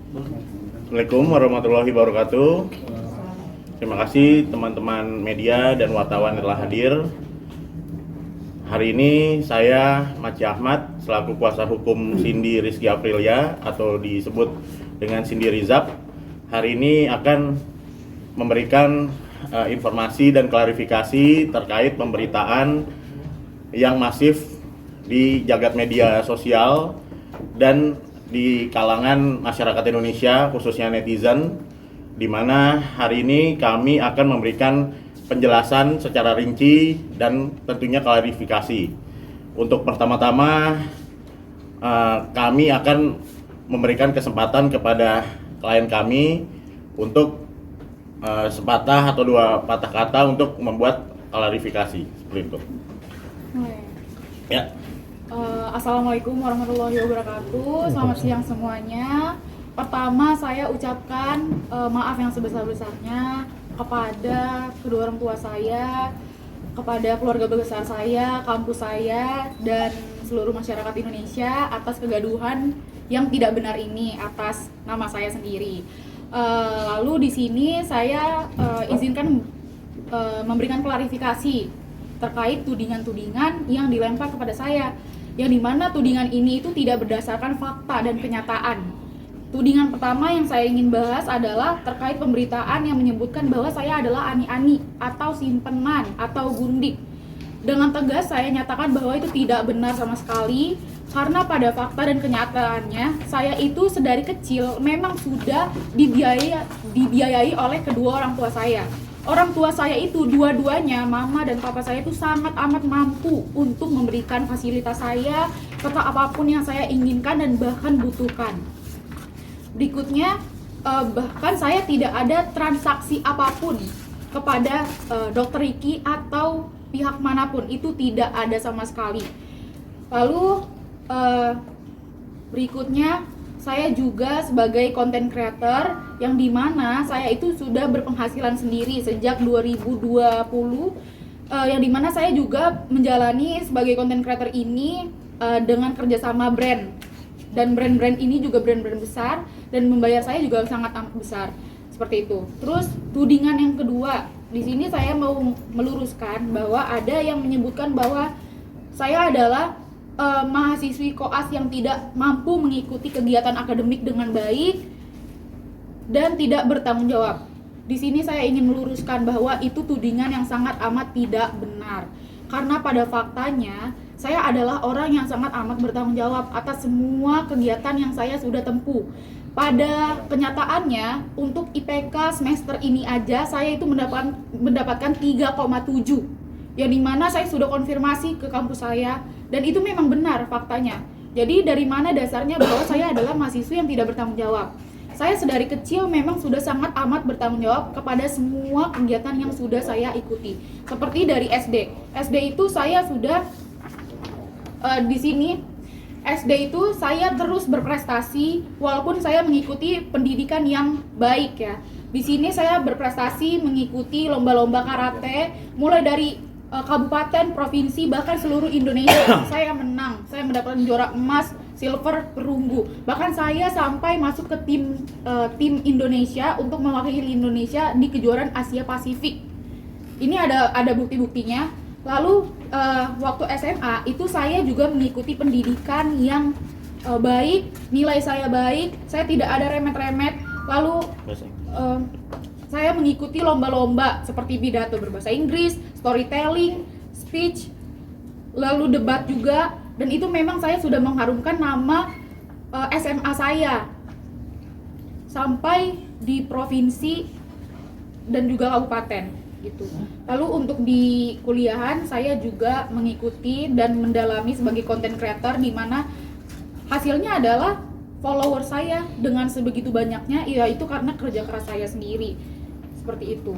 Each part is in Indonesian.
Assalamualaikum warahmatullahi wabarakatuh. Terima kasih teman-teman media dan wartawan yang telah hadir. Hari ini saya Maci Ahmad selaku kuasa hukum Cindy Rizky Aprilia atau disebut dengan Cindy Rizab, hari ini akan memberikan informasi dan klarifikasi terkait pemberitaan yang masif di jagat media sosial dan di kalangan masyarakat Indonesia khususnya netizen, di mana hari ini kami akan memberikan penjelasan secara rinci dan tentunya klarifikasi. Untuk pertama-tama kami akan memberikan kesempatan kepada klien kami untuk sepatah atau dua patah kata untuk membuat klarifikasi seperti itu. Ya. Assalamualaikum warahmatullahi wabarakatuh. Selamat siang semuanya. Pertama saya ucapkan maaf yang sebesar-besarnya kepada kedua orang tua saya, kepada keluarga besar saya, kampus saya, dan seluruh masyarakat Indonesia atas kegaduhan yang tidak benar ini atas nama saya sendiri. Lalu di sini saya izinkan memberikan klarifikasi terkait tudingan-tudingan yang dilempar kepada saya, yang dimana tudingan ini itu tidak berdasarkan fakta dan kenyataan. Tudingan pertama yang saya ingin bahas adalah terkait pemberitaan yang menyebutkan bahwa saya adalah ani-ani atau simpenan atau gundik. Dengan tegas saya nyatakan bahwa itu tidak benar sama sekali, karena pada fakta dan kenyataannya saya itu sedari kecil memang sudah dibiayai oleh kedua orang tua saya. Orang tua saya itu dua-duanya, mama dan papa saya itu sangat amat mampu untuk memberikan fasilitas saya serta apapun yang saya inginkan dan bahkan butuhkan. Berikutnya, bahkan saya tidak ada transaksi apapun kepada Dr. Ricky atau pihak manapun, itu tidak ada sama sekali. Lalu berikutnya, saya juga sebagai content creator yang dimana saya itu sudah berpenghasilan sendiri sejak 2020, yang dimana saya juga menjalani sebagai content creator ini dengan kerjasama brand, dan brand-brand ini juga brand-brand besar dan membayar saya juga sangat amat besar seperti itu. Terus tudingan yang kedua, di sini saya mau meluruskan bahwa ada yang menyebutkan bahwa saya adalah mahasiswi koas yang tidak mampu mengikuti kegiatan akademik dengan baik dan tidak bertanggung jawab. Di sini saya ingin meluruskan bahwa itu tudingan yang sangat amat tidak benar. Karena pada faktanya saya adalah orang yang sangat amat bertanggung jawab atas semua kegiatan yang saya sudah tempuh. Pada kenyataannya untuk IPK semester ini aja saya itu mendapatkan 3,7, yang dimana saya sudah konfirmasi ke kampus saya dan itu memang benar faktanya. Jadi dari mana dasarnya bahwa saya adalah mahasiswa yang tidak bertanggung jawab? Saya sedari kecil memang sudah sangat amat bertanggung jawab kepada semua kegiatan yang sudah saya ikuti. Seperti dari SD. SD itu saya sudah di sini SD itu saya terus berprestasi walaupun saya mengikuti pendidikan yang baik ya. Di sini saya berprestasi mengikuti lomba-lomba karate mulai dari kabupaten, provinsi, bahkan seluruh Indonesia. Saya menang, saya mendapatkan juara emas, silver, perunggu. Bahkan saya sampai masuk ke tim Indonesia untuk mewakili Indonesia di kejuaraan Asia Pasifik. Ini ada bukti-buktinya. Lalu waktu SMA itu saya juga mengikuti pendidikan yang baik, nilai saya baik, saya tidak ada remet-remet. Lalu saya mengikuti lomba-lomba seperti pidato berbahasa Inggris, storytelling, speech, lalu debat juga, dan itu memang saya sudah mengharumkan nama SMA saya sampai di provinsi dan juga kabupaten gitu. Lalu untuk di kuliahan saya juga mengikuti dan mendalami sebagai content creator, di mana hasilnya adalah follower saya dengan sebegitu banyaknya, yaitu karena kerja keras saya sendiri. Seperti itu.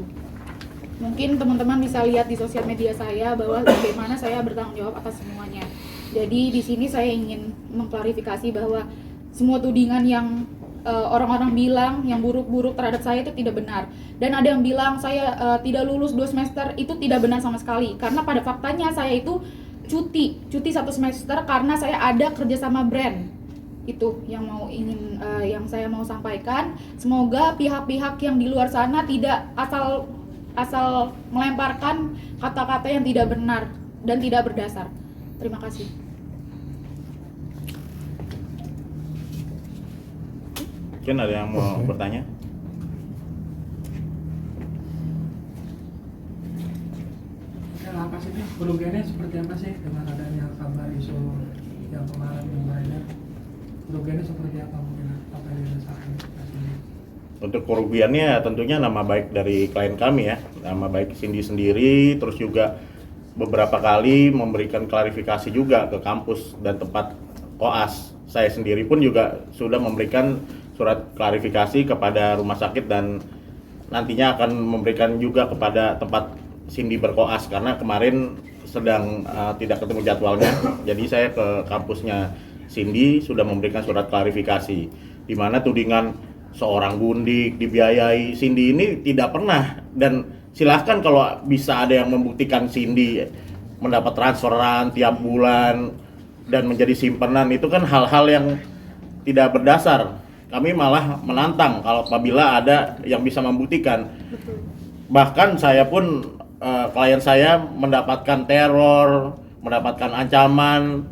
Mungkin teman-teman bisa lihat di sosial media saya bahwa bagaimana saya bertanggung jawab atas semuanya. Jadi di sini saya ingin mengklarifikasi bahwa semua tudingan yang orang-orang bilang yang buruk-buruk terhadap saya itu tidak benar. Dan ada yang bilang saya tidak lulus 2 semester, itu tidak benar sama sekali. Karena pada faktanya saya itu cuti 1 semester karena saya ada kerjasama brand. Itu yang saya mau sampaikan. Semoga pihak-pihak yang di luar sana tidak asal melemparkan kata-kata yang tidak benar dan tidak berdasar. Terima kasih. Mungkin ada yang mau bertanya? Apa sih kerugiannya seperti apa sih dengan adanya kabar isu yang kemarin yang beredar? Kerugiannya seperti apa mungkin apa yang dirasakan? Untuk kerugiannya tentunya nama baik dari klien kami ya, nama baik Cindy sendiri, terus juga beberapa kali memberikan klarifikasi juga ke kampus dan tempat koas. Saya sendiri pun juga sudah memberikan surat klarifikasi kepada rumah sakit dan nantinya akan memberikan juga kepada tempat Cindy berkoas karena kemarin sedang tidak ketemu jadwalnya. Jadi saya ke kampusnya Cindy sudah memberikan surat klarifikasi di mana tudingan seorang gundik dibiayai Cindy ini tidak pernah, dan silahkan kalau bisa ada yang membuktikan Cindy mendapat transferan tiap bulan dan menjadi simpanan, itu kan hal-hal yang tidak berdasar. Kami malah menantang kalau apabila ada yang bisa membuktikan. Bahkan saya pun klien saya mendapatkan teror, mendapatkan ancaman,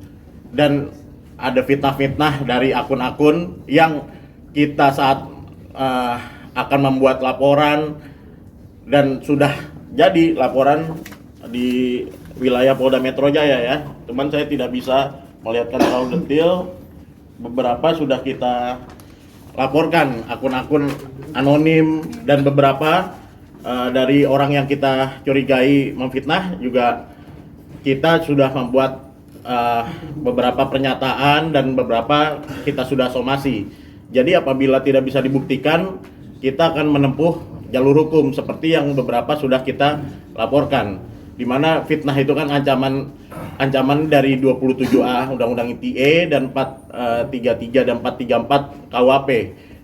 dan ada fitnah-fitnah dari akun-akun yang kita saat akan membuat laporan dan sudah jadi laporan di wilayah Polda Metro Jaya ya. Cuman saya tidak bisa melihatkan terlalu detail. Beberapa sudah kita laporkan akun-akun anonim dan beberapa dari orang yang kita curigai memfitnah juga kita sudah membuat beberapa pernyataan dan beberapa kita sudah somasi. Jadi apabila tidak bisa dibuktikan, kita akan menempuh jalur hukum seperti yang beberapa sudah kita laporkan. Di mana fitnah itu kan ancaman dari 27A Undang-Undang ITE dan 433 dan 434 KUHP.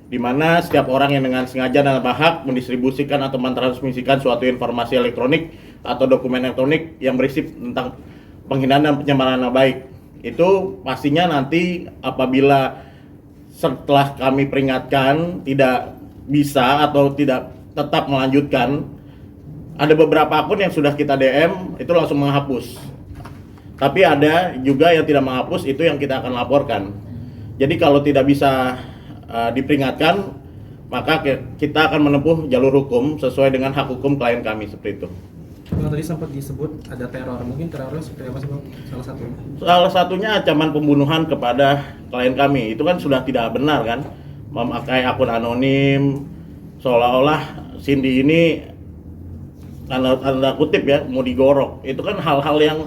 Di mana setiap orang yang dengan sengaja dan berhak mendistribusikan atau mentransmisikan suatu informasi elektronik atau dokumen elektronik yang berisi tentang penghinaan dan pencemaran nama baik, itu pastinya nanti apabila setelah kami peringatkan tidak bisa atau tidak tetap melanjutkan, ada beberapa akun yang sudah kita DM itu langsung menghapus. Tapi ada juga yang tidak menghapus, itu yang kita akan laporkan. Jadi kalau tidak bisa diperingatkan, maka kita akan menempuh jalur hukum sesuai dengan hak hukum klien kami seperti itu. Kalau tadi sempat disebut ada teror, mungkin terornya seperti apa sih Bang? Salah satunya? Salah satunya ancaman pembunuhan kepada klien kami. Itu kan sudah tidak benar kan, memakai akun anonim seolah-olah Cindy ini tanda kutip ya mau digorok. Itu kan hal-hal yang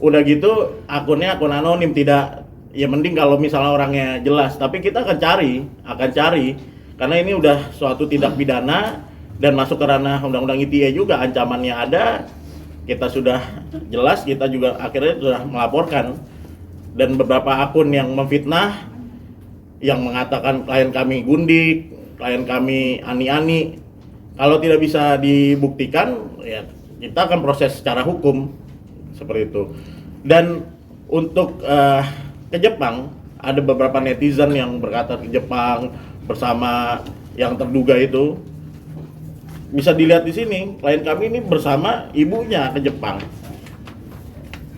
udah gitu akunnya akun anonim, tidak, ya mending kalau misalnya orangnya jelas, tapi kita akan cari karena ini udah suatu tindak pidana dan masuk ke ranah Undang-Undang ITE juga, ancamannya ada, kita sudah jelas, kita juga akhirnya sudah melaporkan. Dan beberapa akun yang memfitnah, yang mengatakan klien kami gundik, klien kami ani-ani, kalau tidak bisa dibuktikan, ya kita akan proses secara hukum seperti itu. Dan untuk ke Jepang, ada beberapa netizen yang berkata ke Jepang bersama yang terduga itu. Bisa dilihat di sini, klien kami ini bersama ibunya ke Jepang.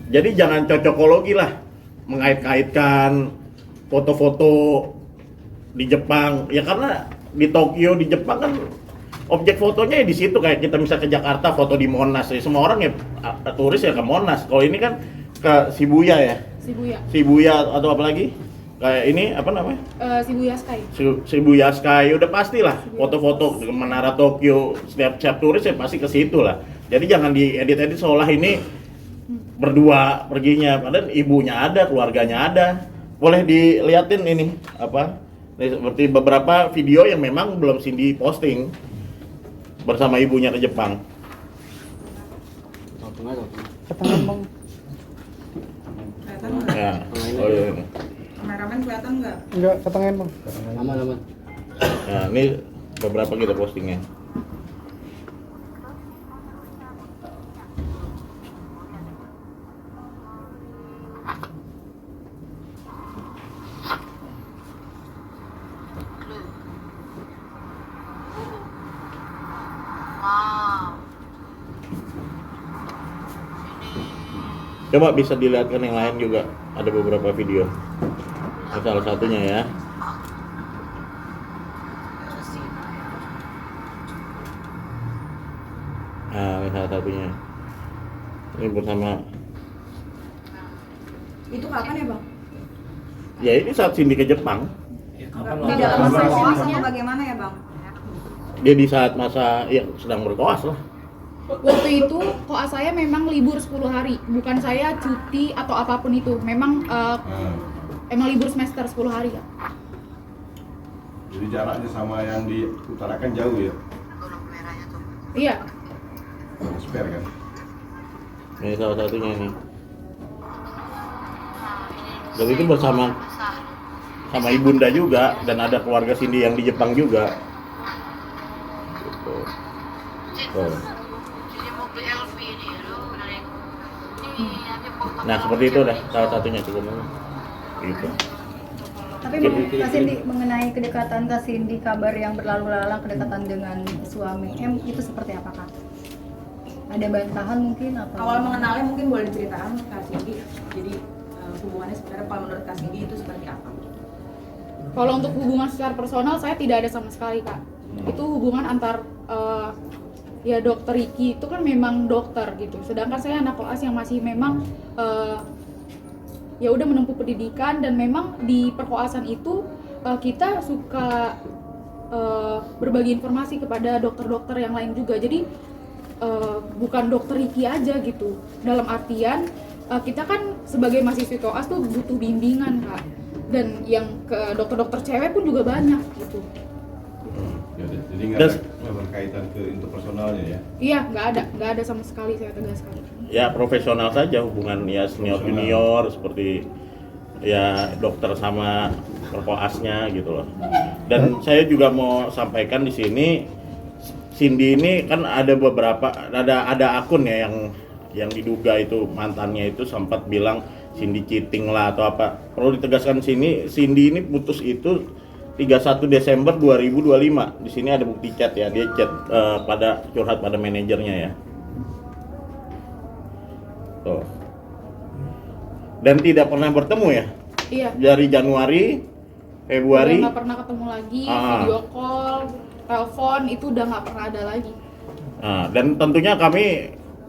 Jadi jangan cocokologi lah, mengait-kaitkan foto-foto di Jepang. Ya karena di Tokyo, di Jepang kan objek fotonya ya di situ, kayak kita bisa ke Jakarta foto di Monas. Ya, semua orang ya turis ya ke Monas. Kalau ini kan ke Shibuya ya. Shibuya atau apa lagi? Kayak ini apa namanya? Shibuya Sky. Shibuya Sky, udah pastilah foto-foto di Menara Tokyo, setiap turis ya pasti ke situ lah. Jadi jangan diedit-edit seolah ini berdua perginya, padahal ibunya ada, keluarganya ada. Boleh dilihatin ini apa? Seperti beberapa video yang memang belum Cindy posting bersama ibunya ke Jepang. Ketangan Bang. Kelihatan nggak? Ya. Oh iya. Kameramen kelihatan nggak? Enggak, ketangan Bang. Aman. Nah, ini beberapa kita postingnya. Coba bisa dilihatkan yang lain juga, ada beberapa video. Ini salah satunya ya. Nah, ini salah satunya. Ini bersama. Itu kapan ya bang? Ya ini saat Cindy ke Jepang. Di dalam masa koas atau bagaimana ya bang? Dia di saat masa ya sedang berkoas lah. Waktu itu koas saya memang libur 10 hari, bukan saya cuti atau apapun itu. Memang emang libur semester 10 hari ya. Jadi jaraknya sama yang diutarakan jauh ya? Iya. Spare kan? Ini salah satunya ini. Dan itu bersama sama ibunda juga, dan ada keluarga Cindy yang di Jepang juga. Gitu. Tuh. Nah seperti itu dah salah satunya cukup gitu. Tapi Kak Cindy, mengenai kedekatan Kak Cindy, kabar yang berlalu lalang kedekatan dengan suami M itu seperti apa Kak? Ada bantahan mungkin atau? Awal mengenalnya mungkin boleh diceritakan Kak Cindy. Jadi hubungannya sebenarnya kalau menurut Kak Cindy itu seperti apa? Kalau untuk hubungan secara personal saya tidak ada sama sekali Kak. Itu hubungan antar ya dokter Ricky itu kan memang dokter gitu. Sedangkan saya anak koas yang masih memang ya udah menempuh pendidikan, dan memang di perkoasan itu kita suka berbagi informasi kepada dokter-dokter yang lain juga. Jadi bukan dokter Ricky aja gitu. Dalam artian kita kan sebagai mahasiswa koas tuh butuh bimbingan Kak. Dan yang ke dokter-dokter cewek pun juga banyak gitu. Jadi nggak berkaitan ke interpersonalnya ya? Iya, nggak ada sama sekali, saya tegaskan. Ya profesional saja hubungan ya senior junior seperti ya dokter sama perkoasnya gitu loh. Dan saya juga mau sampaikan di sini, Cindy ini kan ada beberapa ada akun ya yang diduga itu mantannya itu sempat bilang Cindy cheating lah atau apa. Perlu ditegaskan sini, Cindy ini putus itu 31 Desember 2025. Di sini ada bukti chat ya, dia chat pada curhat pada manajernya ya. Tuh. Dan tidak pernah bertemu ya? Iya. Dari Januari, Februari. Udah nggak pernah ketemu lagi, video call, telepon itu udah nggak pernah ada lagi. Nah, dan tentunya kami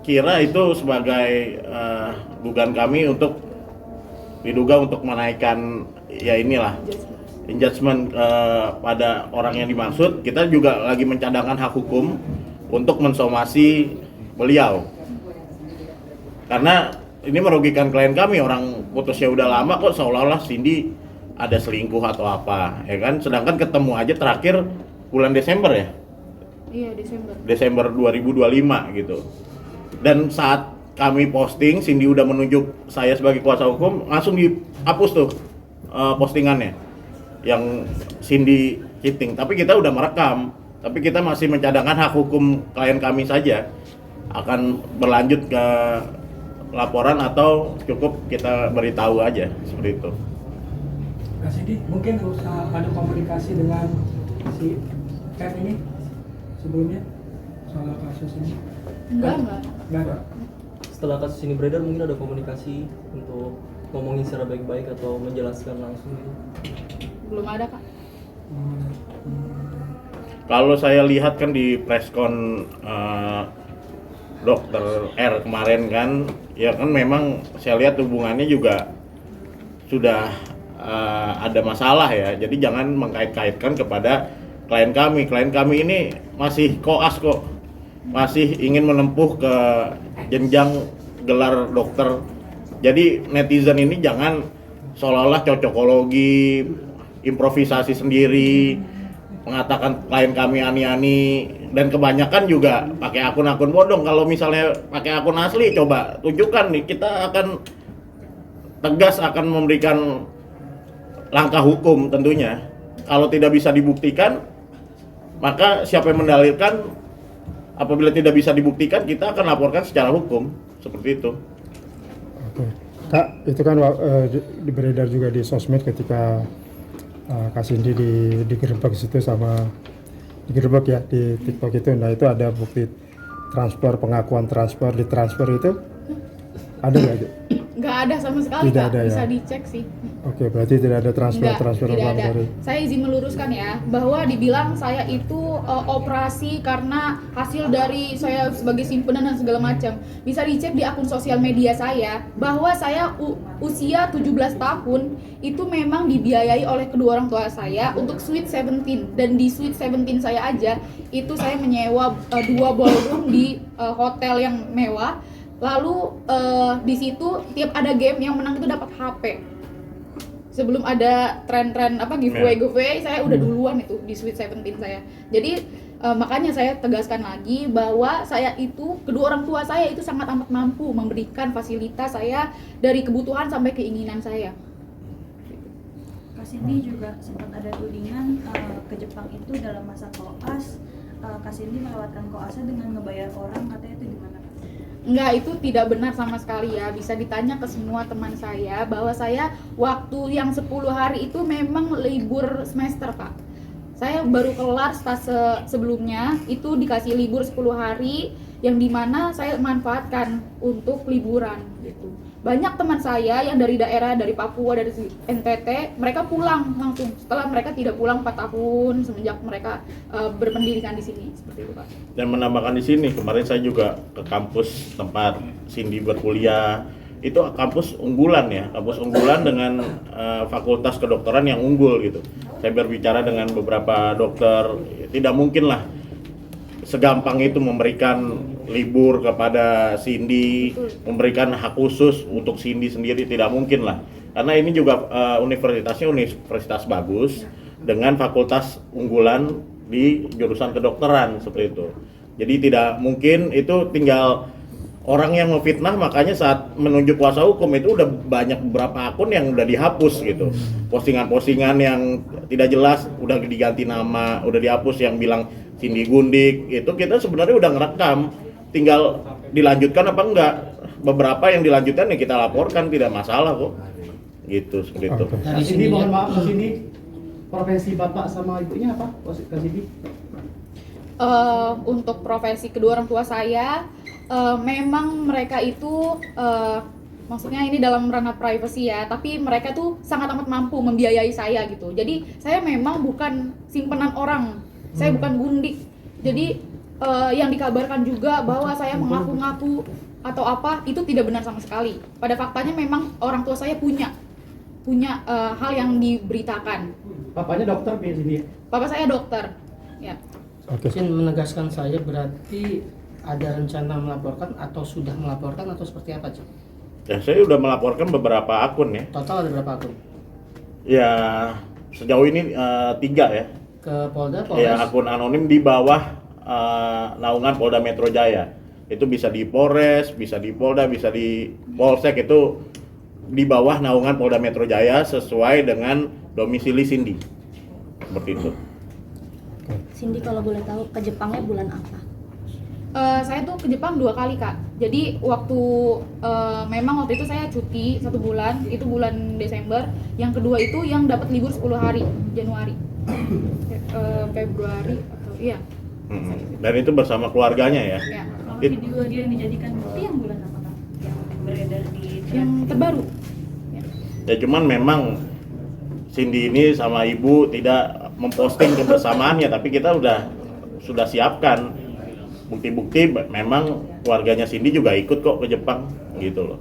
kira itu sebagai dugaan kami untuk diduga untuk menaikkan ya inilah judgment pada orang yang dimaksud. Kita juga lagi mencadangkan hak hukum untuk mensomasi beliau, karena ini merugikan klien kami. Orang putusnya udah lama kok seolah-olah Cindy ada selingkuh atau apa ya kan, sedangkan ketemu aja terakhir bulan Desember ya. Iya, Desember 2025 gitu. Dan saat kami posting, Cindy udah menunjuk saya sebagai kuasa hukum, langsung dihapus tuh postingannya yang Cindy cheating. Tapi kita udah merekam, tapi kita masih mencadangkan hak hukum klien kami saja. Akan berlanjut ke laporan atau cukup kita beritahu aja seperti itu. Kak Cindy, mungkin usah ada komunikasi dengan si F ini sebelumnya soal kasus ini? Enggak. Enggak ada. Setelah kasus ini beredar mungkin ada komunikasi untuk ngomongin secara baik-baik atau menjelaskan langsung gitu? Belum ada Kak. Kalau saya lihat kan di preskon Dokter R kemarin kan, ya kan memang saya lihat hubungannya juga sudah ada masalah ya. Jadi jangan mengkait-kaitkan kepada klien kami. Klien kami ini masih koas kok, masih ingin menempuh ke jenjang gelar dokter. Jadi netizen ini jangan seolah-olah cocokologi, improvisasi sendiri, mengatakan klien kami ani-ani, dan kebanyakan juga pakai akun-akun bodong. Kalau misalnya pakai akun asli, coba tunjukkan nih, kita akan tegas akan memberikan langkah hukum tentunya. Kalau tidak bisa dibuktikan, maka siapa yang mendalilkan. Apabila tidak bisa dibuktikan, kita akan laporkan secara hukum, seperti itu. Oke. Kak, itu kan beredar juga di sosmed ketika Kak Cindy digerebek situ sama digerebek ya di TikTok itu. Nah, itu ada bukti transfer, pengakuan transfer, ditransfer itu Ada nggak aja? Nggak ada sama sekali Tidak Kak, ada, bisa ya? dicek sih. Oke, berarti tidak ada Enggak, transfer tidak uang ada. dari. Saya izin meluruskan ya, bahwa dibilang saya itu operasi karena hasil dari saya sebagai simpenan dan segala macam. Bisa dicek di akun sosial media saya bahwa saya usia 17 tahun itu memang dibiayai oleh kedua orang tua saya untuk Sweet 17, dan di Sweet 17 saya aja itu saya menyewa 2 ballroom di hotel yang mewah. Lalu di situ tiap ada game yang menang itu dapat HP. Sebelum ada tren-tren giveaway, saya udah duluan itu di Sweet 17 saya. Jadi makanya saya tegaskan lagi bahwa saya itu, kedua orang tua saya itu sangat amat mampu memberikan fasilitas saya dari kebutuhan sampai keinginan saya. Kak Cindy juga sempat ada tudingan ke Jepang itu dalam masa koas, Kak Cindy melewatkan koasnya dengan ngebayar orang, katanya itu gimana? Enggak, itu tidak benar sama sekali ya. Bisa ditanya ke semua teman saya bahwa saya waktu yang 10 hari itu memang libur semester, Pak. Saya baru kelar stase sebelumnya, itu dikasih libur 10 hari yang dimana saya manfaatkan untuk liburan gitu. Banyak teman saya yang dari daerah, dari Papua, dari NTT, mereka pulang langsung setelah mereka tidak pulang 4 tahun semenjak mereka berpendidikan di sini, seperti itu Pak. Dan menambahkan di sini, kemarin saya juga ke kampus tempat Cindy berkuliah. Itu kampus unggulan ya, kampus unggulan dengan fakultas kedokteran yang unggul gitu. Saya berbicara dengan beberapa dokter, tidak mungkin lah segampang itu memberikan libur kepada Cindy, memberikan hak khusus untuk Cindy sendiri, tidak mungkin lah. Karena ini juga universitasnya universitas bagus dengan fakultas unggulan di jurusan kedokteran seperti itu. Jadi tidak mungkin itu tinggal orang yang ngefitnah, makanya saat menunjuk kuasa hukum itu udah banyak beberapa akun yang udah dihapus gitu. Postingan-postingan yang tidak jelas udah diganti nama, udah dihapus yang bilang Cindy Gundik, itu kita sebenarnya udah ngerekam, tinggal dilanjutkan apa enggak. Beberapa yang dilanjutkan ya kita laporkan, tidak masalah kok. Gitu, seperti itu. Kak Cindy, mohon maaf Kak Cindy, profesi bapak sama ibunya apa Kak Cindy? Untuk profesi kedua orang tua saya, memang mereka itu maksudnya ini dalam ranah privacy ya, tapi mereka tuh sangat amat mampu membiayai saya gitu. Jadi saya memang bukan simpenan orang, saya bukan gundik. Jadi yang dikabarkan juga bahwa saya mengaku-ngaku atau apa, itu tidak benar sama sekali. Pada faktanya memang orang tua saya punya hal yang diberitakan. Bapaknya dokter di sini. Papa saya dokter. Ya. Oke. Izin menegaskan saya, berarti ada rencana melaporkan atau sudah melaporkan atau seperti apa, Cik? Ya, saya udah melaporkan beberapa akun ya. Total ada berapa akun? Ya, sejauh ini 3 ya. Ke Polda, Polres? Ya, akun anonim di bawah naungan Polda Metro Jaya. Itu bisa di Polres, bisa di Polda, bisa di Polsek, itu di bawah naungan Polda Metro Jaya sesuai dengan domisili Cindy. Seperti itu. Cindy kalau boleh tahu ke Jepangnya bulan apa? Saya tuh ke Jepang 2 kali Kak. Jadi memang waktu itu saya cuti 1 bulan, itu bulan Desember. Yang kedua itu yang dapat libur 10 hari, Januari, Februari atau iya. Dan itu bersama keluarganya ya. Ya. Kalau video dia yang dijadikan bukti yang bulan apa Kak? Yang beredar di Yang terbaru. Ya. Ya cuman memang Cindy ini sama ibu tidak memposting kebersamaannya, tapi kita sudah siapkan bukti-bukti memang keluarganya Cindy juga ikut kok ke Jepang gitu loh.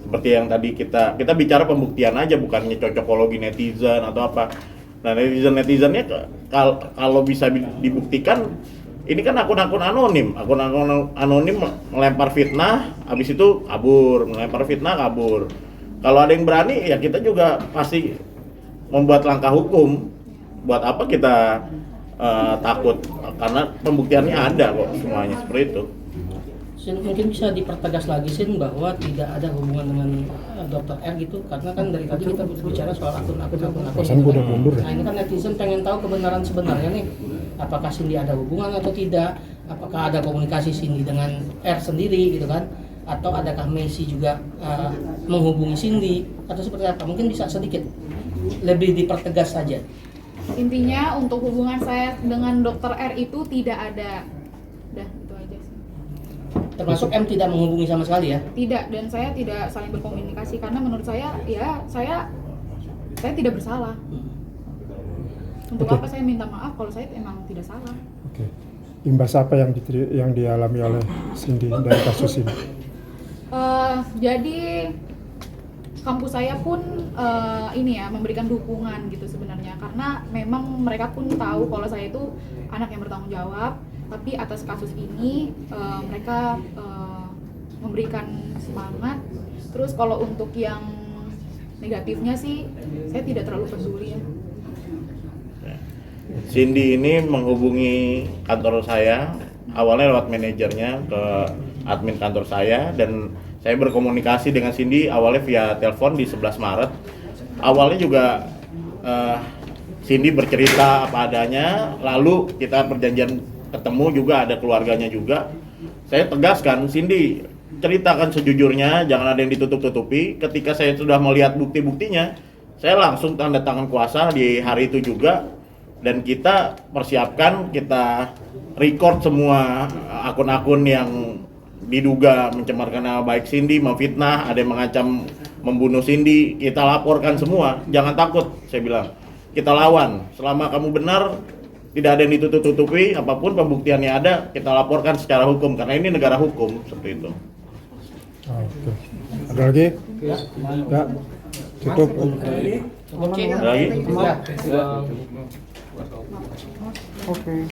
Seperti yang tadi kita bicara pembuktian aja, bukannya cocokologi netizen atau apa. Nah, netizennya kalau bisa dibuktikan, ini kan akun-akun anonim melempar fitnah, habis itu kabur, melempar fitnah kabur. Kalau ada yang berani ya kita juga pasti membuat langkah hukum. Buat apa kita takut, karena pembuktiannya ada kok semuanya, seperti itu. Sin, mungkin bisa dipertegas lagi Sin bahwa tidak ada hubungan dengan Dr. R gitu, karena kan dari tadi kita bicara soal akun-akun gitu kan. Nah ini kan netizen pengen tahu kebenaran sebenarnya nih, apakah Cindy ada hubungan atau tidak, apakah ada komunikasi Cindy dengan R sendiri gitu kan, atau adakah Messi juga menghubungi Cindy atau seperti apa? Mungkin bisa sedikit lebih dipertegas saja. Intinya untuk hubungan saya dengan Dr. R itu tidak ada. Udah, itu aja sih. Termasuk M tidak menghubungi sama sekali ya? Tidak, dan saya tidak saling berkomunikasi karena menurut saya ya saya tidak bersalah. Untuk Oke. apa saya minta maaf kalau saya emang tidak salah? Oke. Imbas apa yang dialami oleh Cindy dari kasus ini? Jadi kampus saya pun ini ya memberikan dukungan gitu sebenarnya, karena memang mereka pun tahu kalau saya itu anak yang bertanggung jawab, tapi atas kasus ini mereka memberikan semangat. Terus kalau untuk yang negatifnya sih saya tidak terlalu peduli ya. Cindy ini menghubungi kantor saya, awalnya lewat manajernya ke admin kantor saya, dan saya berkomunikasi dengan Cindy awalnya via telepon di 11 Maret. Awalnya juga Cindy bercerita apa adanya, lalu kita perjanjian ketemu juga, ada keluarganya juga. Saya tegaskan, Cindy ceritakan sejujurnya, jangan ada yang ditutup-tutupi. Ketika saya sudah melihat bukti-buktinya, saya langsung tanda tangan kuasa di hari itu juga. Dan kita persiapkan, kita record semua akun-akun yang diduga mencemarkan nama baik Cindy, memfitnah, ada yang mengancam membunuh Cindy, kita laporkan semua. Jangan takut, saya bilang. Kita lawan. Selama kamu benar, tidak ada yang ditutup-tutupi, apapun pembuktiannya ada, kita laporkan secara hukum, karena ini negara hukum, seperti itu. Oke. Ada lagi? Ya. Cukup. Oke. Ada lagi? Ya. Oke.